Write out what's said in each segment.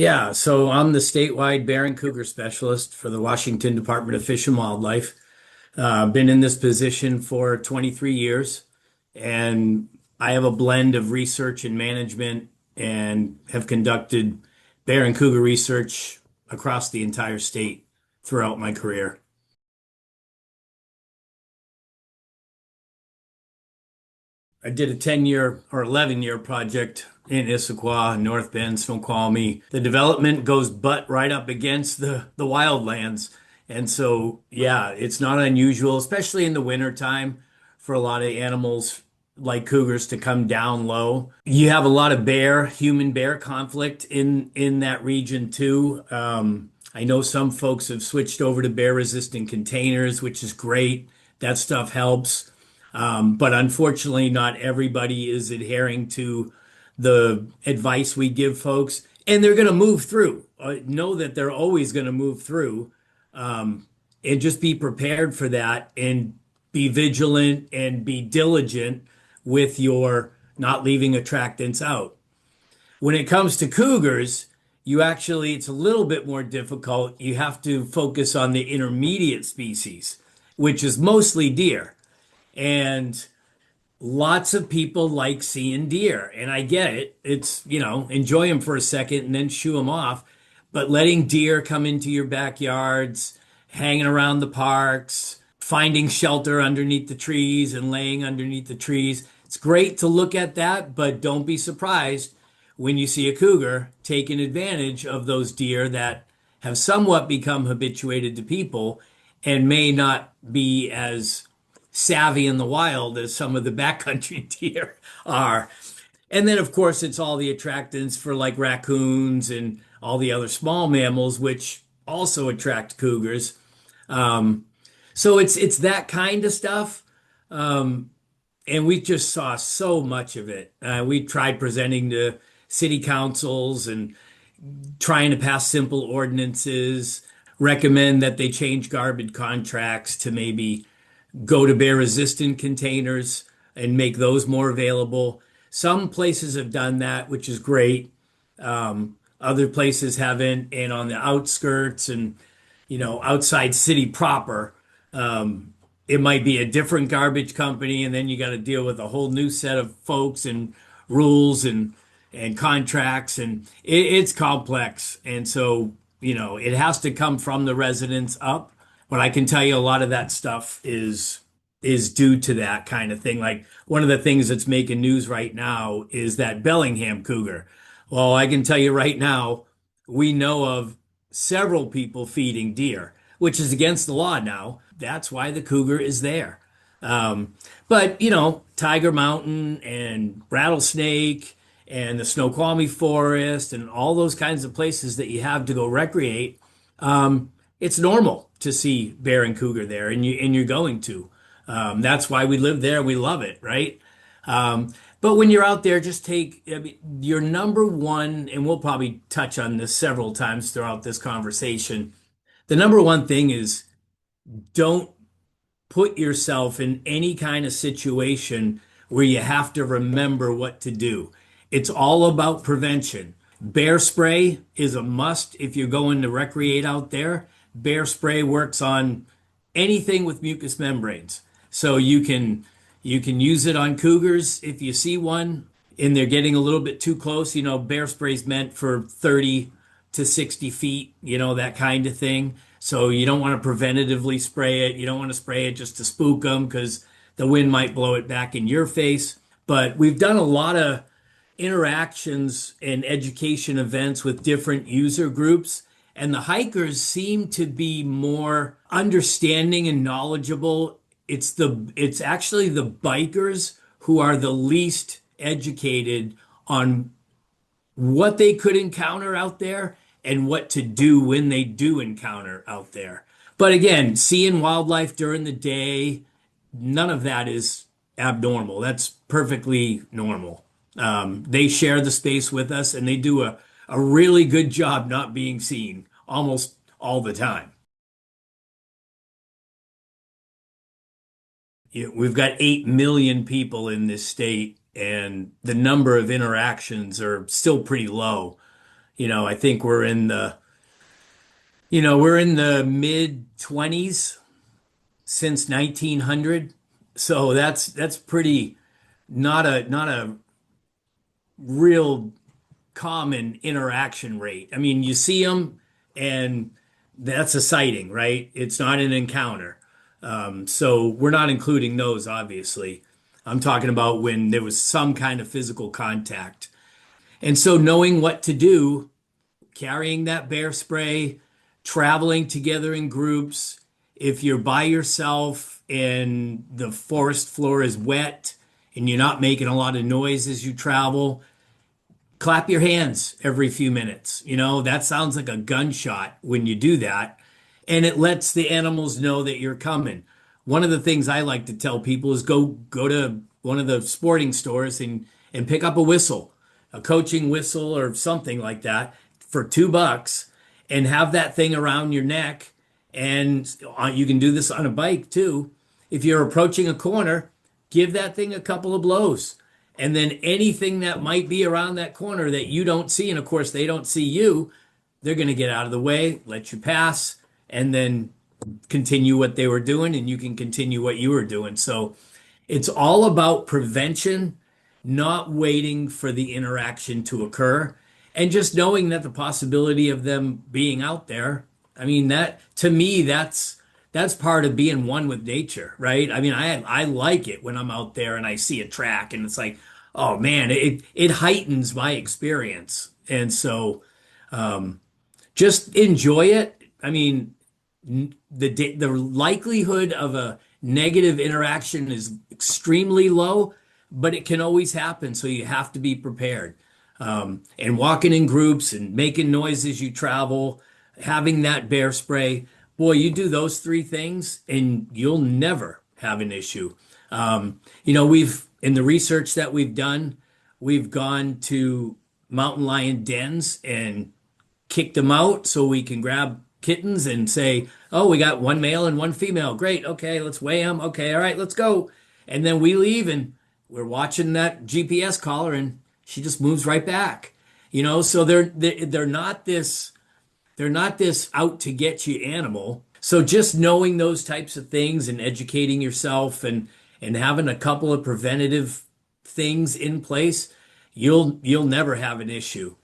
Yeah, so I'm the statewide bear and cougar specialist for the Washington Department of Fish and Wildlife. Been in this position for 23 years, and I have a blend of research and management and have conducted bear and cougar research across the entire state throughout my career. I did a 10-year or 11-year project in Issaquah, North Bend, Snoqualmie. The development goes butt right up against the wildlands. And so, yeah, it's not unusual, especially in the wintertime, for a lot of animals like cougars to come down low. You have a lot of human bear conflict in that region too. I know some folks have switched over to bear resistant containers, which is great. That stuff helps. But unfortunately, not everybody is adhering to the advice we give folks, and they're going to move through. Know that they're always going to move through, and just be prepared for that, and be vigilant and be diligent with your not leaving attractants out. When it comes to cougars, it's a little bit more difficult. You have to focus on the intermediate species, which is mostly deer. And lots of people like seeing deer, and I get it. Enjoy them for a second and then shoo them off. But letting deer come into your backyards, hanging around the parks, finding shelter underneath the trees and laying underneath the trees, it's great to look at that, but don't be surprised when you see a cougar taking advantage of those deer that have somewhat become habituated to people and may not be as savvy in the wild as some of the backcountry deer are. And then, of course, it's all the attractants for like raccoons and all the other small mammals, which also attract cougars. Um, so it's that kind of stuff. Um, and we just saw so much of it. We tried presenting to city councils and trying to pass simple ordinances, recommend that they change garbage contracts to maybe go to bear resistant containers and make those more available. Some places have done that, which is great. Other places haven't, and on the outskirts and outside city proper, it might be a different garbage company, and then you got to deal with a whole new set of folks and rules and contracts, and it's complex. And so, it has to come from the residents up. But I can tell you a lot of that stuff is due to that kind of thing. Like one of the things that's making news right now is that Bellingham cougar. Well, I can tell you right now, we know of several people feeding deer, which is against the law now. That's why the cougar is there. But Tiger Mountain and Rattlesnake and the Snoqualmie Forest and all those kinds of places that you have to go recreate, it's normal to see bear and cougar there, and you're going to. That's why we live there. We love it, right? But when you're out there, just I mean, your number one, and we'll probably touch on this several times throughout this conversation. The number one thing is don't put yourself in any kind of situation where you have to remember what to do. It's all about prevention. Bear spray is a must if you're going to recreate out there. Bear spray works on anything with mucous membranes. So you can use it on cougars if you see one and they're getting a little bit too close. Bear spray's meant for 30 to 60 feet, that kind of thing. So you don't want to preventatively spray it. You don't want to spray it just to spook them because the wind might blow it back in your face. But we've done a lot of interactions and education events with different user groups, and the hikers seem to be more understanding and knowledgeable. It's actually the bikers who are the least educated on what they could encounter out there and what to do when they do encounter out there. But again, seeing wildlife during the day, none of that is abnormal. That's perfectly normal. They share the space with us, and they do a really good job not being seen almost all the time. We've got 8 million people in this state, and the number of interactions are still pretty low. I think we're in the mid 20s since 1900. So that's pretty not a real common interaction rate. I mean, you see them and that's a sighting, right? It's not an encounter. So we're not including those, obviously. I'm talking about when there was some kind of physical contact. And so knowing what to do, carrying that bear spray, traveling together in groups, if you're by yourself and the forest floor is wet and you're not making a lot of noise as you travel, clap your hands every few minutes. That sounds like a gunshot when you do that. And it lets the animals know that you're coming. One of the things I like to tell people is go to one of the sporting stores and pick up a whistle, a coaching whistle or something like that for $2 and have that thing around your neck. And you can do this on a bike too. If you're approaching a corner, give that thing a couple of blows. And then anything that might be around that corner that you don't see, and of course they don't see you, they're going to get out of the way, let you pass, and then continue what they were doing, and you can continue what you were doing. So it's all about prevention, not waiting for the interaction to occur, and just knowing that the possibility of them being out there. I mean, that to me, that's part of being one with nature, right? I mean, I like it when I'm out there and I see a track and it's like, oh man, it heightens my experience. And so just enjoy it. I mean, the likelihood of a negative interaction is extremely low, but it can always happen. So you have to be prepared. And walking in groups and making noise as you travel, having that bear spray. Boy, you do those three things and you'll never have an issue. We've, in the research that we've done, we've gone to mountain lion dens and kicked them out so we can grab kittens and say, oh, we got one male and one female. Great. Okay, let's weigh them. Okay, all right, let's go. And then we leave and we're watching that GPS collar and she just moves right back. So they're not this out to get you animal. So just knowing those types of things and educating yourself and having a couple of preventative things in place, you'll never have an issue.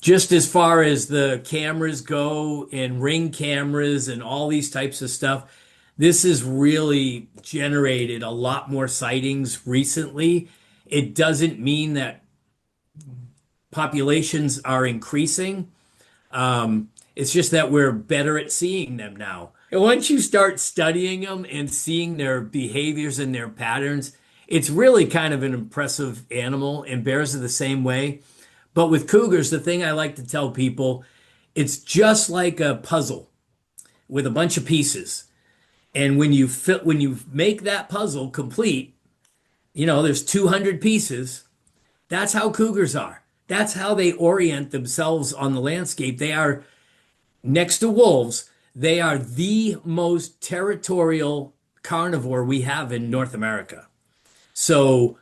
Just as far as the cameras go and ring cameras and all these types of stuff, this has really generated a lot more sightings recently. It doesn't mean that populations are increasing. It's just that we're better at seeing them now. And once you start studying them and seeing their behaviors and their patterns, it's really kind of an impressive animal, and bears are the same way. But with cougars, the thing I like to tell people, it's just like a puzzle with a bunch of pieces. And when you make that puzzle complete, there's 200 pieces. That's how cougars are. That's how they orient themselves on the landscape. They are, next to wolves, they are the most territorial carnivore we have in North America. So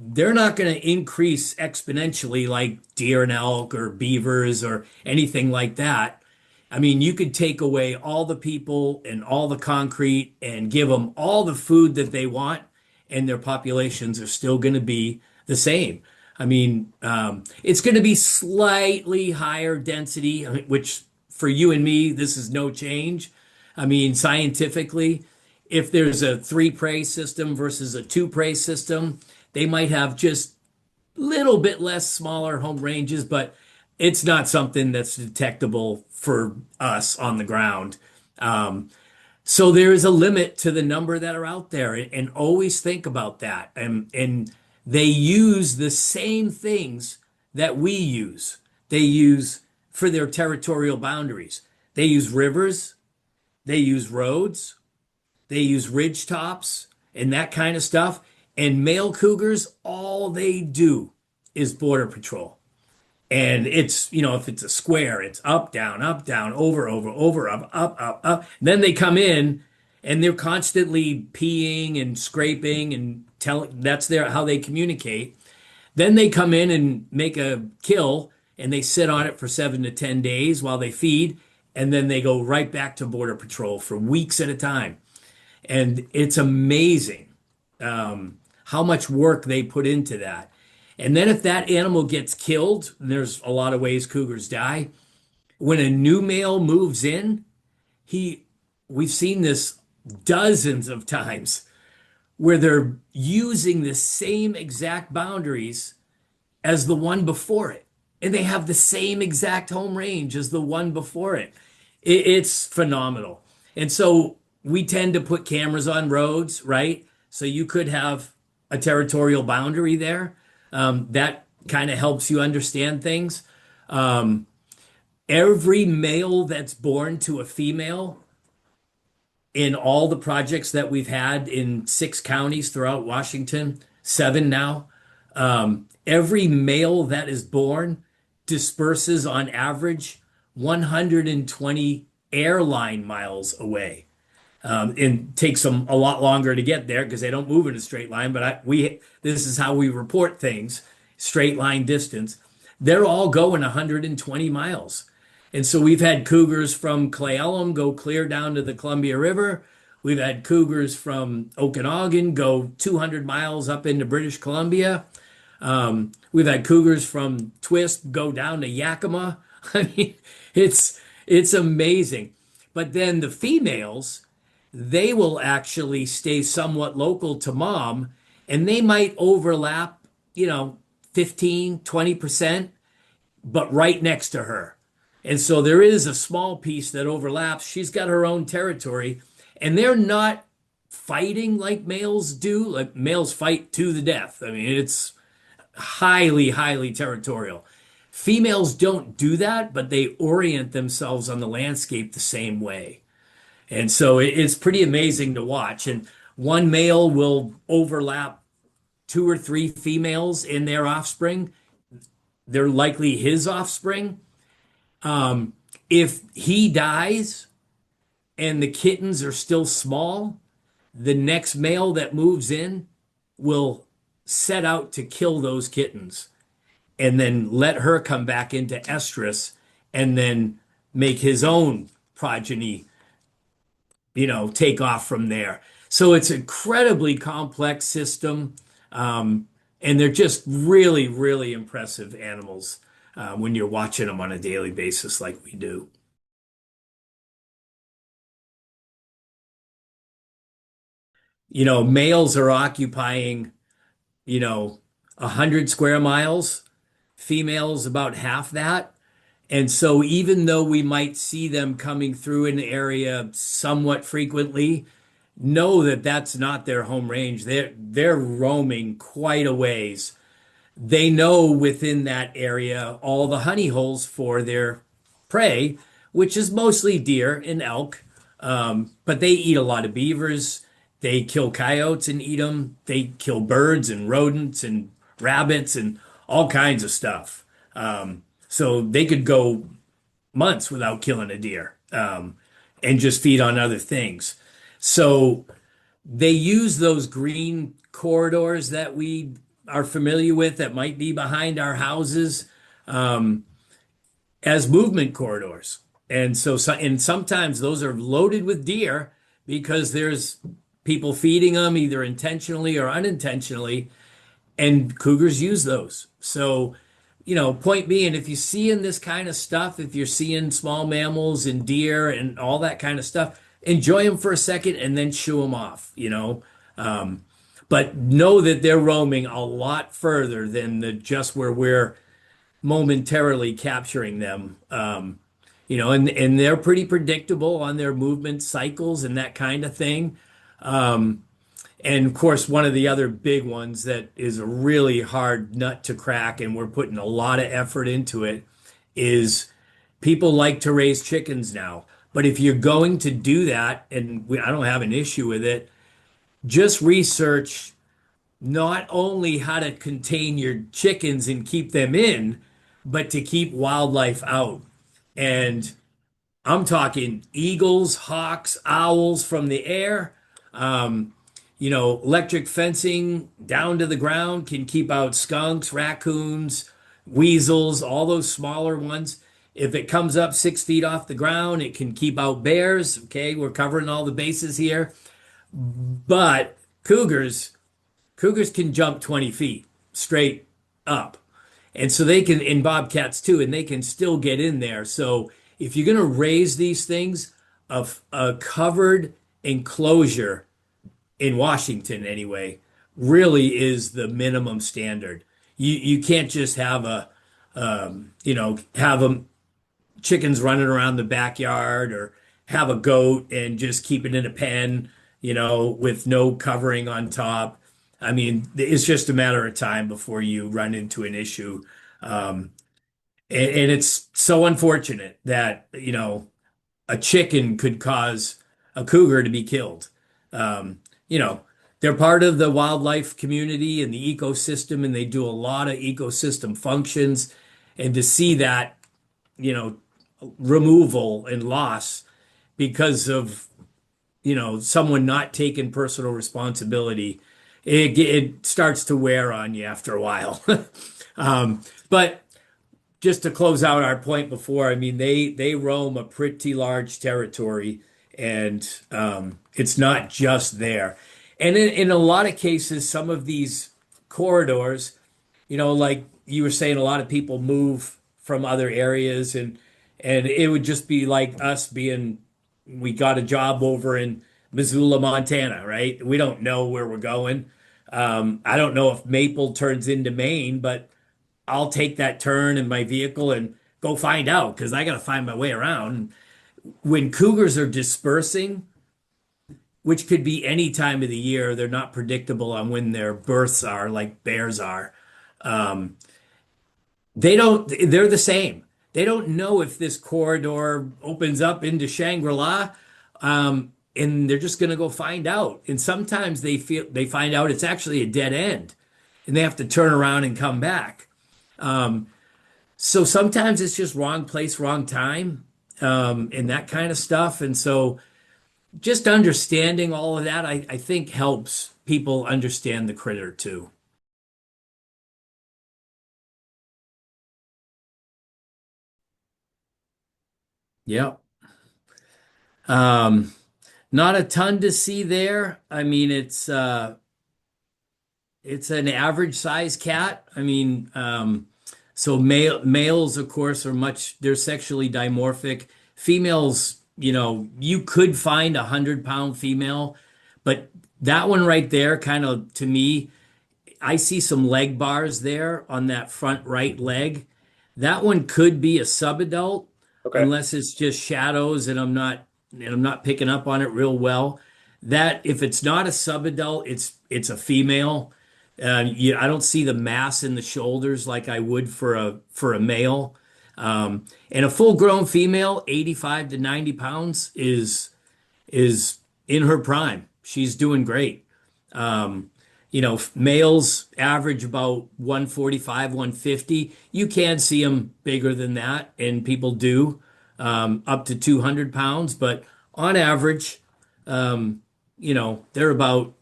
they're not going to increase exponentially like deer and elk or beavers or anything like that. I mean, you could take away all the people and all the concrete and give them all the food that they want, and their populations are still going to be the same. I mean, it's going to be slightly higher density, which for you and me, this is no change. I mean, scientifically, if there's a three prey system versus a two prey system, they might have just a little bit less smaller home ranges, but it's not something that's detectable for us on the ground. So there is a limit to the number that are out there, and always think about that. And they use the same things that we use. They use for their territorial boundaries. They use rivers, they use roads, they use ridge tops and that kind of stuff. And male cougars, all they do is border patrol. And it's, if it's a square, it's up, down, over, up. Then they come in and they're constantly peeing and scraping and telling, that's how they communicate. Then they come in and make a kill and they sit on it for 7 to 10 days while they feed, and then they go right back to Border Patrol for weeks at a time. And it's amazing how much work they put into that. And then if that animal gets killed, and there's a lot of ways cougars die, when a new male moves in, he we've seen this dozens of times where they're using the same exact boundaries as the one before it. And they have the same exact home range as the one before it. It's phenomenal. And so we tend to put cameras on roads, right? So you could have a territorial boundary there. That kind of helps you understand things. Um, every male that's born to a female in all the projects that we've had in 6 counties throughout Washington, 7 now, every male that is born disperses on average 120 airline miles away. And takes them a lot longer to get there because they don't move in a straight line. But this is how we report things, straight line distance. They're all going 120 miles. And so we've had cougars from Cle Elum go clear down to the Columbia River. We've had cougars from Okanagan go 200 miles up into British Columbia. We've had cougars from Twist go down to Yakima. I mean, it's amazing. But then the females, they will actually stay somewhat local to mom, and they might overlap, 15, 20%, but right next to her. And so there is a small piece that overlaps. She's got her own territory, and they're not fighting like males do. Like males fight to the death. I mean, it's highly, highly territorial. Females don't do that, but they orient themselves on the landscape the same way. And so it's pretty amazing to watch. And one male will overlap 2 or 3 females in their offspring. They're likely his offspring. If he dies and the kittens are still small, the next male that moves in will set out to kill those kittens and then let her come back into estrus and then make his own progeny, take off from there. So it's an incredibly complex system. And they're just really, really impressive animals when you're watching them on a daily basis like we do. Males are occupying, 100 square miles, females about half that. And so even though we might see them coming through an area somewhat frequently, know that that's not their home range. They're roaming quite a ways. They know within that area all the honey holes for their prey, which is mostly deer and elk. But they eat a lot of beavers. They kill coyotes and eat them. They kill birds and rodents and rabbits and all kinds of stuff. So they could go months without killing a deer, and just feed on other things. So they use those green corridors that we are familiar with that might be behind our houses, as movement corridors. And sometimes those are loaded with deer because there's people feeding them either intentionally or unintentionally, and cougars use those. So, point being, if you're seeing this kind of stuff, if you're seeing small mammals and deer and all that kind of stuff, enjoy them for a second and then shoo them off. But know that they're roaming a lot further than just where we're momentarily capturing them. And they're pretty predictable on their movement cycles and that kind of thing. And of course, one of the other big ones that is a really hard nut to crack, and we're putting a lot of effort into it, is people like to raise chickens now. But if you're going to do that, and I don't have an issue with it, just research not only how to contain your chickens and keep them in, but to keep wildlife out. And I'm talking eagles, hawks, owls from the air. Electric fencing down to the ground can keep out skunks, raccoons, weasels, all those smaller ones. If it comes up 6 feet off the ground, it can keep out bears. Okay, we're covering all the bases here. But cougars can jump 20 feet straight up. And so they can, in bobcats too, and they can still get in there. So if you're going to raise these things, a covered enclosure in Washington anyway, really is the minimum standard. You can't just have have them chickens running around the backyard or have a goat and just keep it in a pen, with no covering on top. I mean, it's just a matter of time before you run into an issue. Um, and it's so unfortunate that, a chicken could cause a cougar to be killed. Um, you know, they're part of the wildlife community and the ecosystem, and they do a lot of ecosystem functions. And to see that, you know, removal and loss because of, someone not taking personal responsibility, it starts to wear on you after a while. But just to close out our point before, I mean, they roam a pretty large territory, and it's not just there. And in a lot of cases, some of these corridors, like you were saying, a lot of people move from other areas, and it would just be like us being, we got a job over in Missoula, Montana, right? We don't know where we're going. I don't know if Maple turns into Maine, but I'll take that turn in my vehicle and go find out because I got to find my way around. When cougars are dispersing, which could be any time of the year, they're not predictable on when their births are like bears are. Um, they're the same. They don't know if this corridor opens up into Shangri-La, and they're just going to go find out. And sometimes they find out it's actually a dead end, and they have to turn around and come back. Um, so sometimes it's just wrong place, wrong time, and that kind of stuff. And so just understanding all of that, I think helps people understand the critter too. Yep. Um, Not a ton to see there. I mean, it's an average size cat. I mean, so males, of course, they're sexually dimorphic. Females, you could find 100-pound female, but that one right there, kind of to me, I see some leg bars there on that front right leg. That one could be a subadult, Okay. unless it's just shadows and I'm not picking up on it real well. That if it's not a subadult, it's a female. I don't see the mass in the shoulders like I would for a male. And a full-grown female, 85 to 90 pounds, is in her prime. She's doing great. Males average about 145, 150. You can see them bigger than that, and people do, up to 200 pounds. But on average, they're about,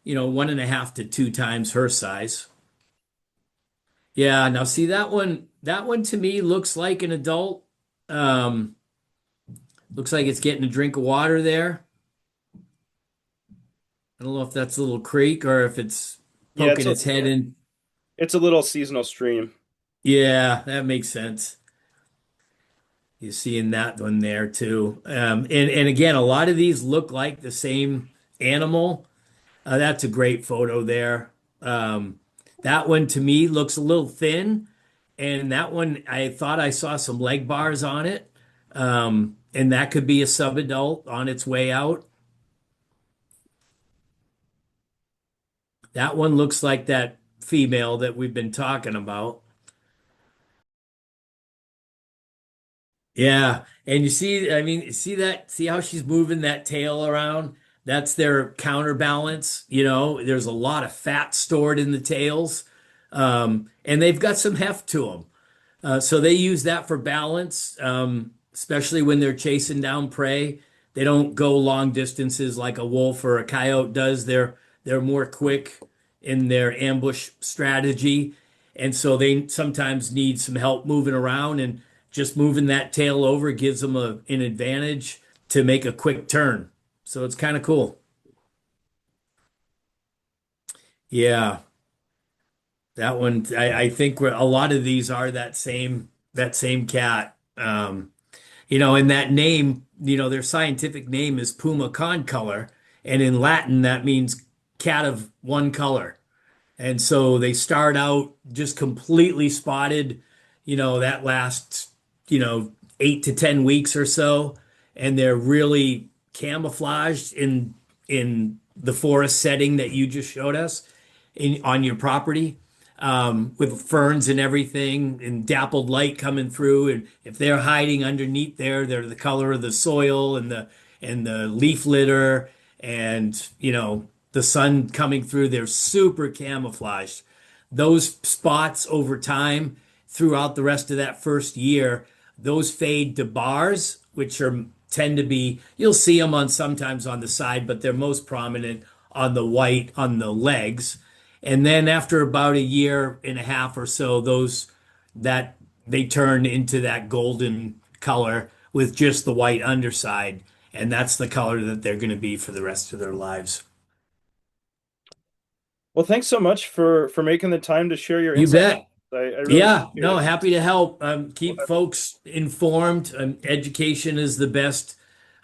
1.5 to 2 times her size. Yeah, now see that one to me looks like an adult. Um, Looks like it's getting a drink of water there. I don't know if that's a little creek or if it's Yeah, poking its head in. it's a little seasonal stream. Yeah, that makes sense. You're seeing that one there too. And again, a lot of these look like the same animal. That's a great photo there. That one to me looks a little thin, and that one I thought I saw some leg bars on it. And that could be a subadult on its way out. That one looks like that female that we've been talking about. Yeah, and you see, I mean, see how she's moving that tail around? That's their counterbalance. There's a lot of fat stored in the tails, and they've got some heft to them. So they use that for balance, especially when they're chasing down prey. They don't go long distances like a wolf or a coyote does. They're more quick in their ambush strategy. And so they sometimes need some help moving around, and just moving that tail over gives them an advantage to make a quick turn. So it's kind of cool. Yeah, that one, I think a lot of these are that same cat. And that name, their scientific name is Puma concolor, and in Latin that means cat of one color. And so they start out just completely spotted, that lasts, 8 to 10 weeks or so, and they're really camouflaged in the forest setting that you just showed us on your property, with ferns and everything and dappled light coming through. And if they're hiding underneath there, they're the color of the soil and the leaf litter, and the sun coming through. They're super camouflaged. Those spots over time, throughout the rest of that first year, those fade to bars, which tend to be, you'll see them on sometimes on the side, but they're most prominent on the white on the legs. And then after about a year and a half or so, those that they turn into that golden color with just the white underside, and that's the color that they're going to be for the rest of their lives. Well, thanks so much for making the time to share your You insight. bet. I really Yeah, appreciate no, it. happy to help. Keep folks informed. Education is the best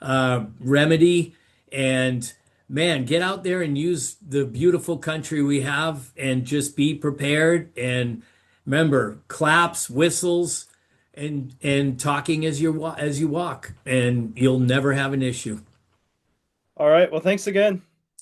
remedy. And man, get out there and use the beautiful country we have, and just be prepared. And remember, claps, whistles, and talking as you walk, and you'll never have an issue. All right. Well, thanks again.